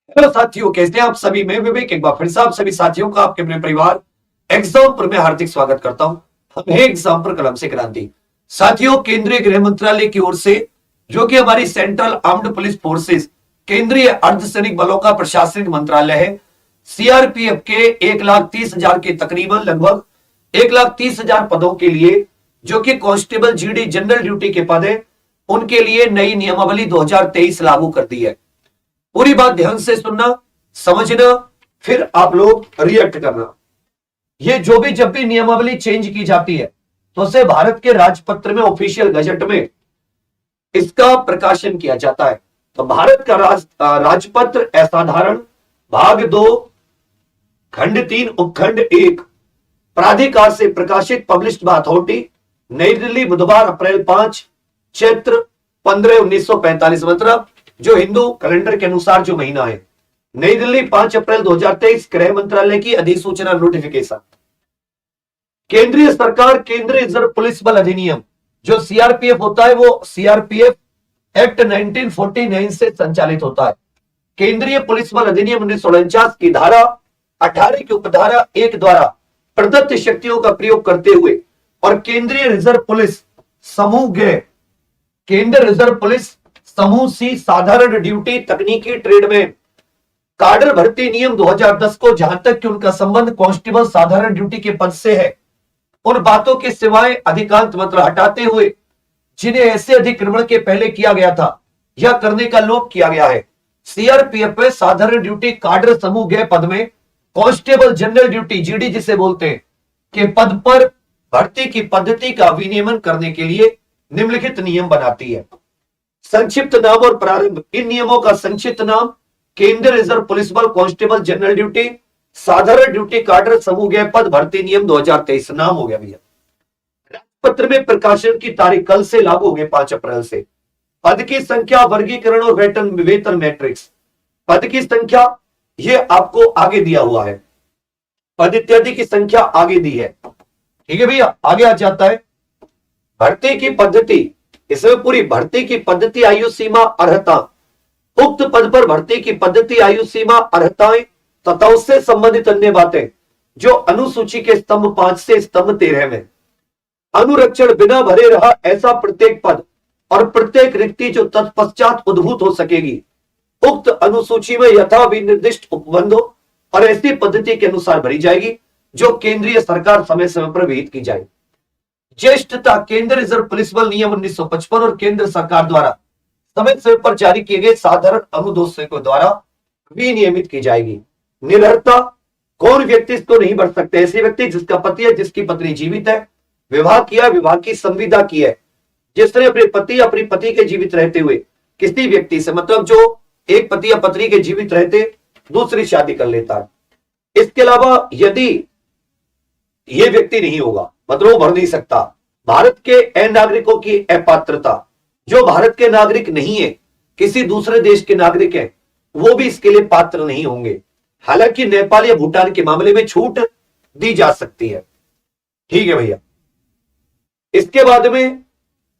Hello साथियों, कैसे हैं आप सभी। मैं विवेक एक बार फिर से आप सभी साथियों का आपके अपने परिवार एग्जामपुर में हार्दिक स्वागत करता हूं। हम हैं एग्जामपुर कलम से क्रांति। साथियों, केंद्रीय गृह मंत्रालय की ओर से, जो कि हमारी सेंट्रल आर्म्ड पुलिस फोर्सेस, केंद्रीय अर्धसैनिक बलों का प्रशासनिक मंत्रालय है, सीआरपीएफ के 1,30,000 के तकरीबन लगभग 1,30,000 पदों के लिए, जो कि कांस्टेबल जीडी जनरल ड्यूटी के पद है, उनके लिए नई नियमावली 2023 लागू कर दी है। पूरी बात ध्यान से सुनना, समझना, फिर आप लोग रिएक्ट करना। ये जो भी जब भी नियमावली चेंज की जाती है तो उसे भारत के राजपत्र में, ऑफिशियल गजट में इसका प्रकाशन किया जाता है। तो भारत का राजपत्र असाधारण भाग 2 खंड 3 उपखंड 1 प्राधिकार से प्रकाशित, पब्लिश्ड बाय अथॉरिटी, नई दिल्ली, बुधवार अप्रैल 5 चैत्र 15 1945, मतलब जो हिंदू कैलेंडर के अनुसार जो महीना है। नई दिल्ली 5 अप्रैल 2023, गृह मंत्रालय की अधिसूचना नोटिफिकेशन। केंद्रीय सरकार केंद्रीय रिजर्व पुलिस बल अधिनियम, जो सीआरपीएफ होता है, वो सीआरपीएफ एक्ट 1949 से संचालित होता है। केंद्रीय पुलिस बल अधिनियम 1949 की धारा 18 की उपधारा 1 द्वारा प्रदत्त शक्तियों का प्रयोग करते हुए और केंद्रीय रिजर्व पुलिस समूह ग, केंद्रीय रिजर्व पुलिस समूह सी साधारण ड्यूटी तकनीकी ट्रेडमैन काडर भर्ती नियम 2010 को, जहां तक कि उनका संबंध कांस्टेबल साधारण ड्यूटी के पद से है, उन बातों के सिवाय अधिकांश मतलब हटाते हुए जिन्हें ऐसे अधिक्रमण के पहले किया गया था यह करने का लोप किया गया है। सीआरपीएफ में साधारण ड्यूटी काडर समूह ग पद में कांस्टेबल जनरल ड्यूटी जीडी जिसे बोलते हैं के पद पर भर्ती की पद्धति का विनियमन करने के लिए निम्नलिखित नियम बनाती है। संक्षिप्त नाम और प्रारंभ। इन नियमों का संक्षिप्त नाम केंद्रीय रिजर्व पुलिस बल कांस्टेबल जनरल ड्यूटी साधारण ड्यूटी काडर समूह ग पद भर्ती नियम 2023 नाम हो गया भैया। राजपत्र में प्रकाशन की तारीख कल से लागू हो गई 5 अप्रैल से। पद की संख्या, वर्गीकरण और वेतन मैट्रिक्स। पद की संख्या ये आपको आगे दिया हुआ है, पद इत्यादि की संख्या आगे दी है, ठीक है भैया। आगे आ जाता है भर्ती की पद्धति। इसमें पूरी भर्ती की पद्धति, आयु सीमा, अर्हता, उक्त पद पर भर्ती की पद्धति, आयु सीमा, अर्हताएं तथा उससे संबंधित अन्य बातें जो अनुसूची के स्तंभ 5 से स्तंभ 13 में। अनुरक्षण बिना भरे रहा ऐसा प्रत्येक पद और प्रत्येक रिक्ति जो तत्पश्चात उद्भूत हो सकेगी, उक्त अनुसूची में यथा विनिर्दिष्ट उपबंधों और ऐसी पद्धति के अनुसार भरी जाएगी जो केंद्रीय सरकार समय समय पर विहित की जाए। ज्येष्ठता। केंद्रीय रिजर्व पुलिस बल नियम 1955 और केंद्र सरकार द्वारा समय समय पर जारी किए गए साधारण अनुदेशों द्वारा विनियमित की जाएगी। निर्भरता। कौन व्यक्ति इसको नहीं बढ़ सकते? ऐसे व्यक्ति जिसका पति है, जिसकी पत्नी जीवित है, विवाह किया, विवाह की संविदा की है, जिसने अपने पति अपनी पति के जीवित रहते हुए किसी व्यक्ति से, मतलब जो एक पति या पत्नी के जीवित रहते दूसरी शादी कर लेता है। इसके अलावा यदि ये व्यक्ति नहीं होगा, मतलब वो भर नहीं सकता। भारत के अनागरिकों की अपात्रता। जो भारत के नागरिक नहीं है, किसी दूसरे देश के नागरिक हैं, वो भी इसके लिए पात्र नहीं होंगे। हालांकि नेपाल या भूटान के मामले में छूट दी जा सकती है, ठीक है भैया। इसके बाद में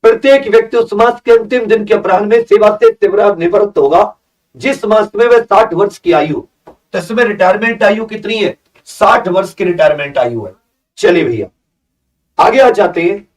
प्रत्येक व्यक्ति उस मास के अंतिम दिन के अपराह्न में सेवा से निवृत्त होगा जिस मास में वह 60 वर्ष की आयु। तो इसमें रिटायरमेंट आयु कितनी है? 60 वर्ष की रिटायरमेंट आयु है। चलिए भैया आगे आ जाते हैं।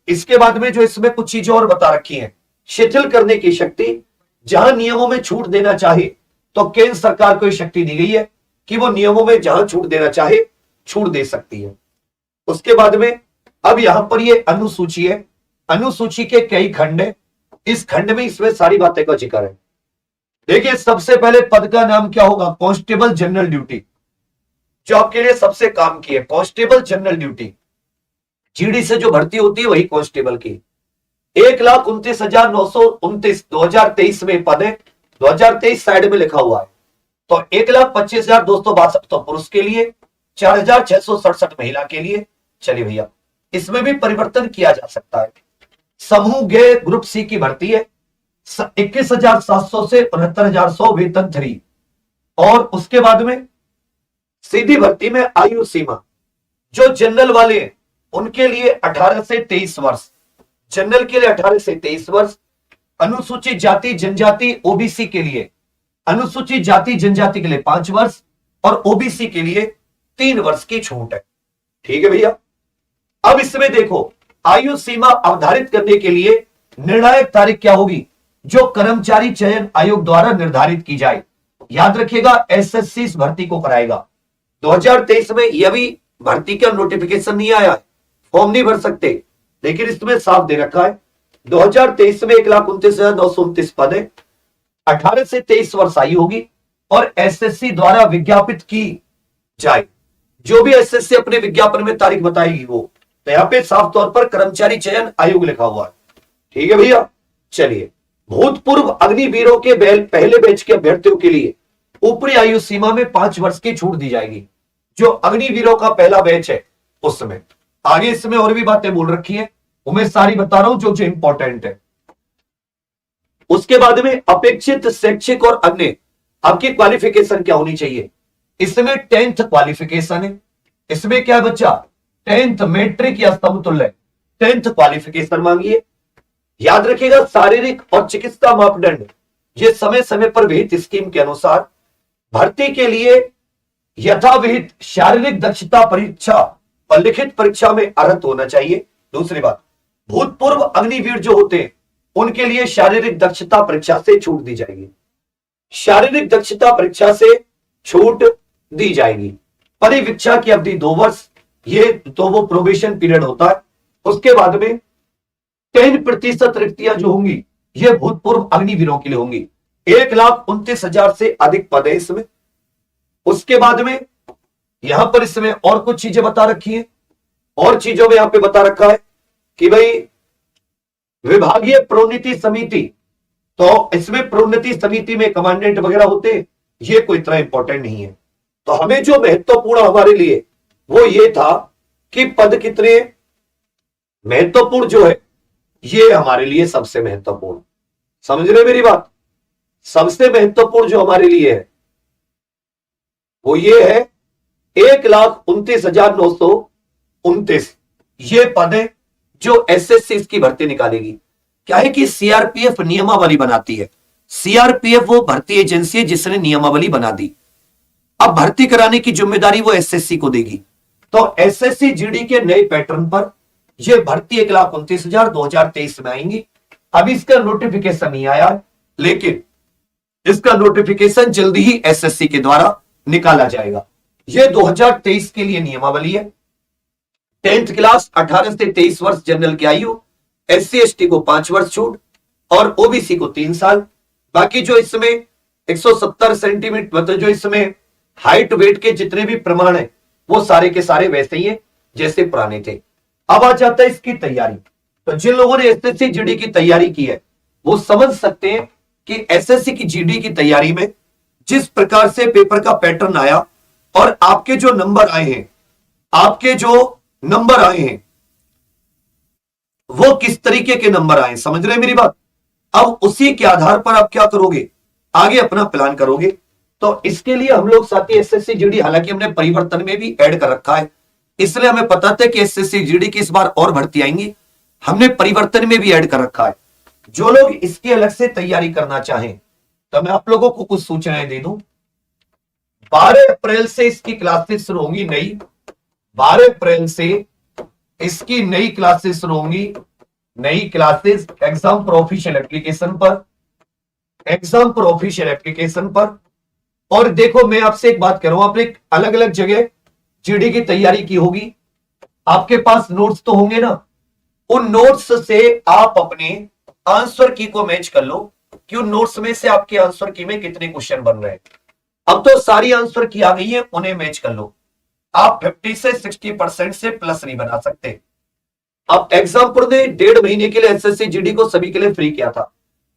इसके बाद में जो इसमें कुछ चीजें और बता रखी हैं। शिथिल करने की शक्ति। जहां नियमों में छूट देना चाहे तो केंद्र सरकार को यह शक्ति दी गई है कि वो नियमों में जहां छूट देना चाहे छूट दे सकती है। उसके बाद में अब यहां पर ये अनुसूची है। अनुसूची के कई खंड है। इस खंड में इसमें सारी बातें का जिक्र है। देखिए सबसे पहले पद का नाम क्या होगा? कांस्टेबल जनरल ड्यूटी, जो आपके लिए सबसे काम की है। कांस्टेबल जनरल ड्यूटी जीडी से जो भर्ती होती है वही कांस्टेबल की। 1,29,929 2023 में पद है। 2023 साइड में लिखा हुआ है। तो 1,25,262 तो पुरुष के लिए, 4,667 महिला के लिए। चलिए भैया इसमें भी परिवर्तन किया जा सकता है। समूह ग ग्रुप सी की भर्ती है। 21,700 से 69,100 वेतन 3। और उसके बाद में सीधी भर्ती में आयु सीमा, जो जनरल वाले हैं उनके लिए 18 से 23 वर्ष, जनरल के लिए 18 से 23 वर्ष। अनुसूचित जाति जनजाति ओबीसी के लिए अनुसूचित जाति जनजाति के लिए 5 वर्ष और ओबीसी के लिए 3 वर्ष की छूट है। ठीक है भैया। अब इसमें देखो, आयु सीमा अवधारित करने के लिए निर्णायक तारीख क्या होगी, जो कर्मचारी चयन आयोग द्वारा निर्धारित की जाए। याद रखिएगा, एसएससी इस भर्ती को कराएगा। 2023 में यह भी भर्ती का नोटिफिकेशन नहीं आया है, फॉर्म नहीं भर सकते, लेकिन इसमें साफ दे रखा है 2023 में 1,29,929 पद है। 18 से 23 वर्ष आयु होगी और एसएससी द्वारा विज्ञापित की जाए। जो भी एसएससी अपने विज्ञापन में तारीख बताएगी वो, तो यहां पे साफ तौर पर कर्मचारी चयन आयोग लिखा हुआ है। ठीक है भैया। चलिए, भूतपूर्व अग्निवीरों के पहले बैच के अभ्यर्थियों के लिए ऊपरी आयु सीमा में 5 वर्ष की छूट दी जाएगी। जो अग्निवीरों का पहला बैच है उसमें आगे इसमें और भी बातें बोल रखी है, वो मैं सारी बता रहा हूं जो जो इंपॉर्टेंट है। उसके बाद में अपेक्षित शैक्षिक और अन्य आपकी क्वालिफिकेशन क्या होनी चाहिए। इसमें 10th क्वालिफिकेशन है। इसमें क्या है बच्चा, 10th मैट्रिक या समतुल्य 10th क्वालिफिकेशन मांगिए। याद रखिएगा, शारीरिक और चिकित्सा मापदंड ये समय समय पर विहित स्कीम के अनुसार भर्ती के लिए यथाविहित शारीरिक दक्षता परीक्षा और लिखित परीक्षा में अर्हता होना चाहिए। दूसरी बात, भूतपूर्व अग्निवीर जो होते हैं उनके लिए शारीरिक दक्षता परीक्षा से छूट दी जाएगी। शारीरिक दक्षता परीक्षा से छूट दी जाएगी। परिवीक्षा की अवधि 2 वर्ष, ये तो वो प्रोबेशन पीरियड होता है। उसके बाद में 10% रिक्तियां जो होंगी ये भूतपूर्व अग्निवीरों के लिए होंगी। 1,29,000 से अधिक पद है इसमें। उसके बाद में यहां पर इसमें और कुछ चीजें बता रखी है। और चीजों में यहां पे बता रखा है कि भाई विभागीय प्रोन्नति समिति, तो इसमें प्रोन्नति समिति में कमांडेंट वगैरह होते हैं, ये कोई इतना इंपॉर्टेंट नहीं है। तो हमें जो महत्वपूर्ण हमारे लिए वो ये था कि पद कितने महत्वपूर्ण जो है, ये हमारे लिए सबसे महत्वपूर्ण, समझ रहे मेरी बात। सबसे महत्वपूर्ण जो हमारे लिए है वो ये है 1,29,929 ये पद है जो एसएससी इसकी भर्ती निकालेगी। क्या है कि सीआरपीएफ नियमावली बनाती है। सीआरपीएफ वो भर्ती एजेंसी है जिसने नियमावली बना दी। अब भर्ती कराने की जिम्मेदारी वो एसएससी को देगी। तो एसएससी जीडी के नए पैटर्न पर ये भर्ती 1,29,000 2023 में आएंगी। अभी इसका नोटिफिकेशन नहीं आया, लेकिन इसका नोटिफिकेशन जल्दी ही एसएससी के द्वारा निकाला जाएगा। ये 2023 के लिए नियमावली है। 10th क्लास 18 से 23 वर्ष जनरल की आयु, एससी एसटी को 5 वर्ष छूट और ओबीसी को 3 साल। बाकी जो इसमें 170 सेंटीमीटर मतलब जो इसमें हाइट वेट के जितने भी प्रमाण है वो सारे के सारे वैसे ही है जैसे पुराने थे। अब आ जाता है इसकी तैयारी। तो जिन लोगों ने एसएससी जीडी की तैयारी की है वो समझ सकते हैं कि एसएससी की जीडी की तैयारी में जिस प्रकार से पेपर का पैटर्न आया और आपके जो नंबर आए हैं, वो किस तरीके के नंबर आए, समझ रहे हैं मेरी बात। अब उसी के आधार पर आप क्या करोगे, आगे अपना प्लान करोगे। तो इसके लिए हम लोग साथी एसएससी जीडी, हालांकि हमने परिवर्तन में भी ऐड कर रखा है, इसलिए हमें पता था कि एसएससी जीडी की इस बार और भर्ती आएंगी, हमने परिवर्तन में भी ऐड कर रखा है। जो लोग इसकी अलग से तैयारी करना चाहें तो मैं आप लोगों को कुछ सूचनाएं दे दूं। 12 अप्रैल से इसकी क्लासेस शुरू होंगी नई। 12 अप्रैल से इसकी नई क्लासेस शुरू होंगी, नई classes exam for official application पर। और देखो मैं आपसे एक बात कर रहा हूं, आपने अलग अलग जगह जीडी की तैयारी की होगी, आपके पास नोट्स तो होंगे ना। उन नोट्स से आप अपने आंसर की को मैच कर लो कि उन नोट्स में से आपके आंसर की में कितने क्वेश्चन बन रहे हैं। अब तो सारी आंसर की आ गई है, उन्हें मैच कर लो। आप 50 से 60% से प्लस नहीं बना सकते। अब एग्जाम्पल ने 1.5 महीने के लिए एसएससी जीडी को सभी के लिए फ्री किया था।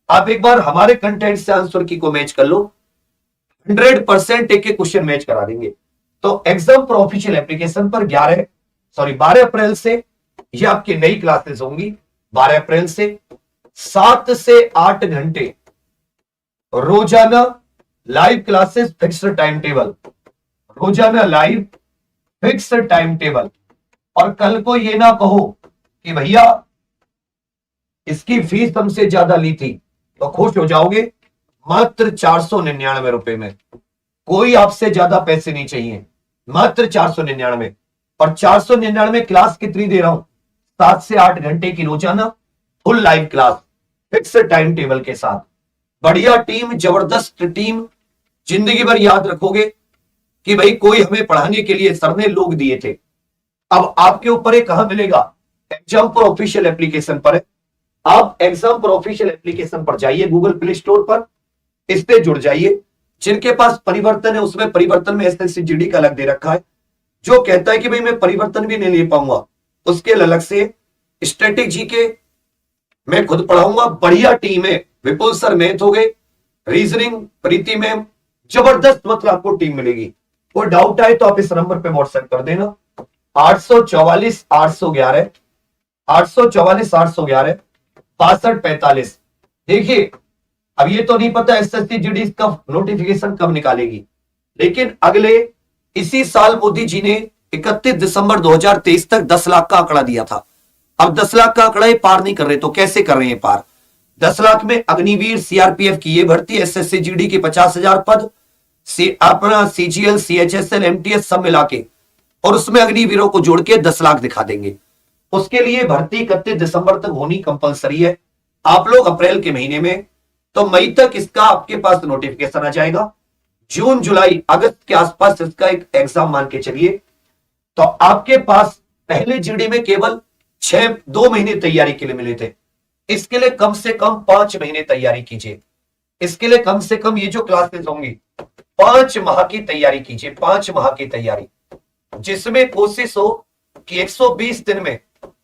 आप एक बार हमारे कंटेंट से आंसर की को मैच कर लो, 100% एक क्वेश्चन मैच करा देंगे। तो एग्जाम फॉर ऑफिशियल एप्लीकेशन पर 12 अप्रैल से ये आपकी नई क्लासेस होंगी। 12 अप्रैल से 7 से 8 घंटे रोजाना live classes, fixed time table, रोजाना लाइव फिक्स्ड टाइम टेबल। और कल को ये ना कहो कि भैया इसकी फीस हमसे ज्यादा ली थी, तो खुश हो जाओगे। मात्र 499 में। कोई आपसे ज्यादा पैसे नहीं चाहिए, मात्र 499। और 499 क्लास कितनी दे रहा हूं? 7 से 8 घंटे की रोजाना full live class, fix time table के साथ। बढ़िया टीम, जबरदस्त टीम, जिंदगी भर याद रखोगे कि भाई कोई हमें पढ़ाने के लिए सर ने लोग दिए थे। अब आपके ऊपर ये कहां मिलेगा? एग्जाम पर ऑफिशियल एप्लीकेशन पर है। आप एग्जाम पर ऑफिशियल एप्लीकेशन पर जाइए, गूगल प्ले स्टोर पर, इससे जुड़ जाइए। जिनके पास परिवर्तन है उसमें परिवर्तन में एसएससी जीडी का अलग दे रखा है। जो कहता है कि भाई मैं परिवर्तन भी नहीं ले पाऊंगा, उसके अलग से स्टैटिक जीके मैं खुद पढ़ाऊंगा। बढ़िया टीम है, विपुल सर मैथ हो गए, रीजनिंग प्रीति मैम, जबरदस्त मतलब आपको टीम मिलेगी। कोई डाउट आए तो आप इस नंबर पे व्हाट्सएप कर देना, 844 811 844 811 6245। देखिए अब ये तो नहीं पता एसएससी जीडी का नोटिफिकेशन कब निकालेगी, लेकिन अगले इसी साल मोदी जी ने 31 दिसंबर 2023 तक 10 लाख का आंकड़ा दिया था। अब 10 लाख का आंकड़ा ये पार नहीं कर रहे, तो कैसे कर रहे हैं पार? 10 लाख में अग्निवीर, सीआरपीएफ की ये भर्ती, एसएससी जीडी की 50,000 पद, अपना सीजीएल, सीएचएसएल, एमटीएस सब मिला के, और उसमें अग्निवीरों को जोड़ के 10 लाख दिखा देंगे। उसके लिए भर्ती 31 दिसंबर तक होनी कंपलसरी है। आप लोग अप्रैल के महीने में, तो मई तक इसका आपके पास नोटिफिकेशन आ जाएगा। जून जुलाई अगस्त के आसपास इसका एक एग्जाम मान के चलिए, तो आपके पास पहले जीडी में केवल 2 महीने तैयारी के लिए मिले थे। इसके लिए कम से कम 5 महीने तैयारी कीजिए। इसके लिए कम से कम ये जो क्लासेस होंगी 5 माह की तैयारी कीजिए, 5 माह की तैयारी, जिसमें कोशिश हो कि 120 दिन में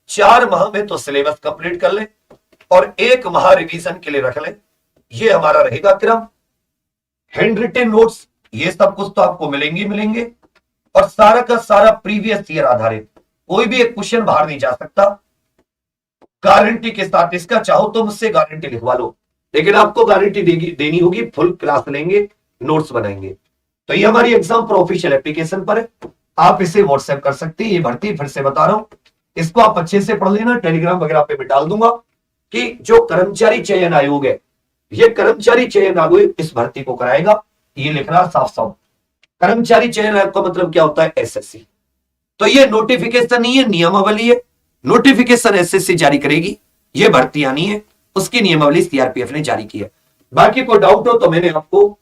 4 माह में तो सिलेबस कंप्लीट कर ले और 1 माह रिवीजन के लिए रख ले। ये हमारा रहेगा क्रम। हैंड रिटन नोट्स ये सब कुछ तो आपको मिलेंगे, और सारा का सारा प्रीवियस ईयर आधारित, कोई भी एक क्वेश्चन बाहर नहीं जा सकता, गारंटी के साथ। इसका चाहो तो मुझसे गारंटी लिखवा लो, लेकिन आपको गारंटी देनी होगी, फुल क्लास लेंगे, नोट्स बनाएंगे। तो ये हमारी एग्जाम पर ऑफिशियल एप्लीकेशन पर है, आप इसे व्हाट्सएप कर सकते हैं। ये भर्ती फिर से बता रहा हूं, इसको आप अच्छे से पढ़ लेना, टेलीग्राम वगैरह पे भी डाल दूंगा कि जो कर्मचारी चयन आयोग है, ये कर्मचारी चयन आयोग इस भर्ती को कराएगा। ये लिख रहा साफ साफ, कर्मचारी चयन आयोग का मतलब क्या होता है? एसएससी। तो ये नोटिफिकेशन नहीं है, नियमावली है। नोटिफिकेशन एसएससी जारी करेगी, ये भर्ती आनी है, उसकी नियमावली सीआरपीएफ ने जारी की है। बाकी कोई डाउट हो तो मैंने आपको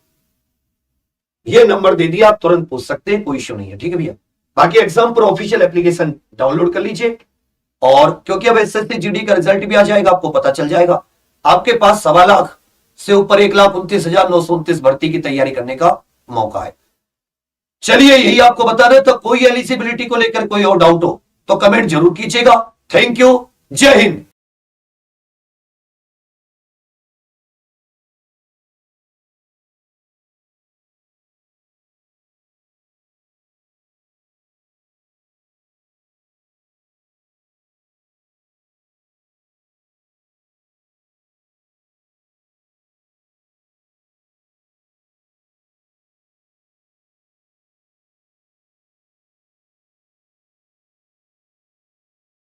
ये नंबर दे दिया, आप तुरंत पूछ सकते हैं, कोई इश्यू नहीं है। ठीक है भैया। बाकी एग्जाम पर ऑफिशियल एप्लीकेशन डाउनलोड कर लीजिए, और क्योंकि अब एसएससी जीडी का रिजल्ट भी आ जाएगा, आपको पता चल जाएगा। आपके पास 1.25 लाख से ऊपर 1,29,929 भर्ती की तैयारी करने का मौका है। चलिए यही आपको बता रहे, तो कोई एलिजिबिलिटी को लेकर कोई और डाउट हो तो कमेंट जरूर कीजिएगा। थैंक यू, जय हिंद।